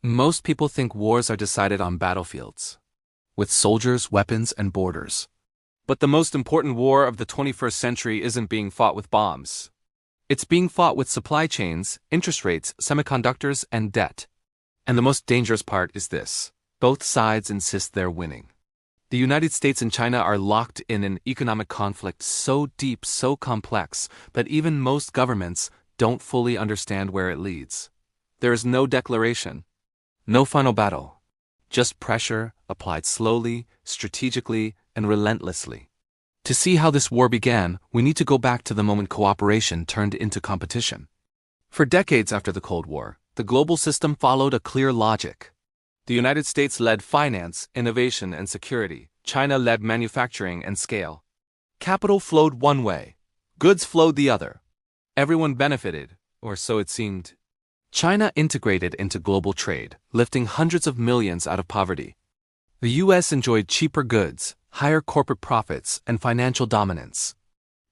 Most people think wars are decided on battlefields, with soldiers, weapons, and borders. But the most important war of the 21st century isn't being fought with bombs. It's being fought with supply chains, interest rates, semiconductors, and debt. And the most dangerous part is this: both sides insist they're winning. The United States and China are locked in an economic conflict so deep, so complex, that even most governments don't fully understand where it leads. There is no declaration, no final battle, just pressure applied slowly, strategically, and relentlessly. To see how this war began, we need to go back to the moment cooperation turned into competition. For decades after the Cold War, the global system followed a clear logic. The United States led finance, innovation, and security. China led manufacturing and scale. Capital flowed one way, goods flowed the other. Everyone benefited, or so it seemed. China integrated into global trade, lifting hundreds of millions out of poverty. The US enjoyed cheaper goods, higher corporate profits, and financial dominance.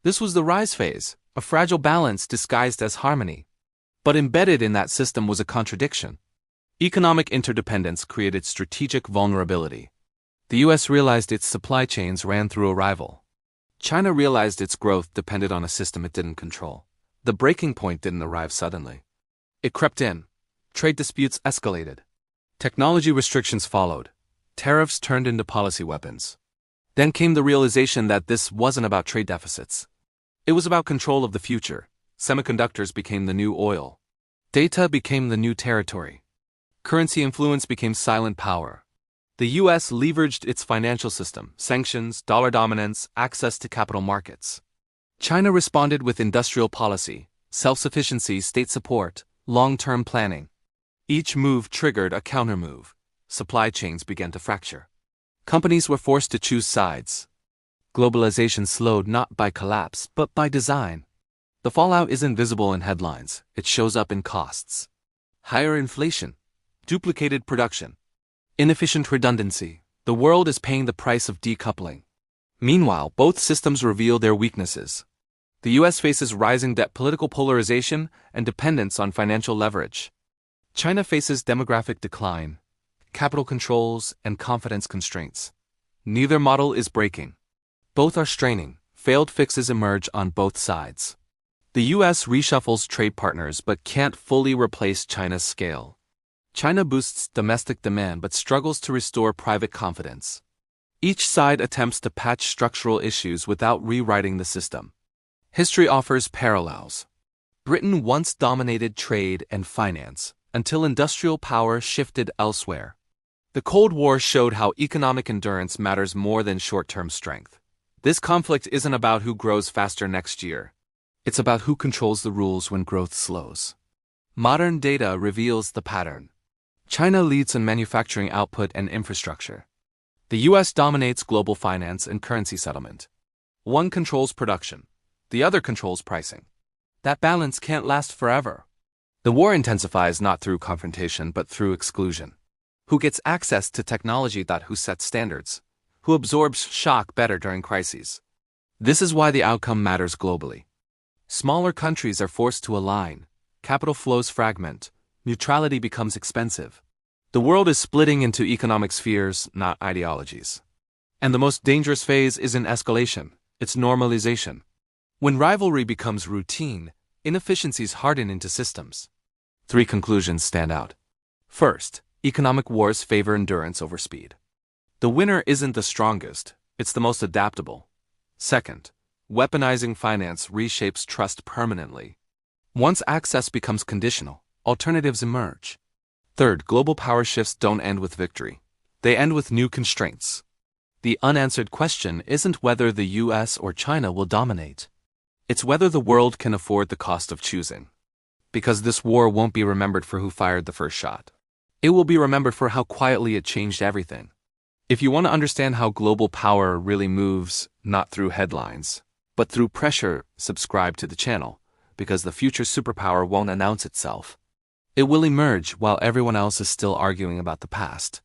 This was the rise phase, a fragile balance disguised as harmony. But embedded in that system was a contradiction. Economic interdependence created strategic vulnerability. The US realized its supply chains ran through a rival. China realized its growth depended on a system it didn't control. The breaking point didn't arrive suddenly. It crept in. Trade disputes escalated. Technology restrictions followed. Tariffs turned into policy weapons. Then came the realization that this wasn't about trade deficits. It was about control of the future. Semiconductors became the new oil. Data became the new territory. Currency influence became silent power. The US leveraged its financial system, sanctions, dollar dominance, access to capital markets. China responded with industrial policy, self-sufficiency, state support, long-term planning. Each move triggered a countermove. Supply chains began to fracture. Companies were forced to choose sides. Globalization slowed not by collapse, but by design. The fallout isn't visible in headlines, it shows up in costs. Higher inflation, duplicated production, inefficient redundancy. The world is paying the price of decoupling. Meanwhile, both systems reveal their weaknesses. The US faces rising debt, political polarization, and dependence on financial leverage. China faces demographic decline, capital controls, and confidence constraints. Neither model is breaking. Both are straining. Failed fixes emerge on both sides. The US reshuffles trade partners but can't fully replace China's scale. China boosts domestic demand but struggles to restore private confidence. Each side attempts to patch structural issues without rewriting the system. History offers parallels. Britain once dominated trade and finance, until industrial power shifted elsewhere. The Cold War showed how economic endurance matters more than short-term strength. This conflict isn't about who grows faster next year. It's about who controls the rules when growth slows. Modern data reveals the pattern. China leads in manufacturing output and infrastructure. The US dominates global finance and currency settlement. One controls production. The other controls pricing. That balance can't last forever. The war intensifies not through confrontation but through exclusion. Who gets access to technology? Who sets standards? Who absorbs shock better during crises? This is why the outcome matters globally. Smaller countries are forced to align. Capital flows fragment. Neutrality becomes expensive. The world is splitting into economic spheres, not ideologies. And the most dangerous phase isn't escalation, it's normalization. When rivalry becomes routine, inefficiencies harden into systems. 3 conclusions stand out. First, economic wars favor endurance over speed. The winner isn't the strongest, it's the most adaptable. Second, weaponizing finance reshapes trust permanently. Once access becomes conditional, alternatives emerge. Third, global power shifts don't end with victory. They end with new constraints. The unanswered question isn't whether the US or China will dominate. It's whether the world can afford the cost of choosing. Because this war won't be remembered for who fired the first shot. It will be remembered for how quietly it changed everything. If you want to understand how global power really moves, not through headlines, but through pressure, subscribe to the channel, because the future superpower won't announce itself. It will emerge while everyone else is still arguing about the past.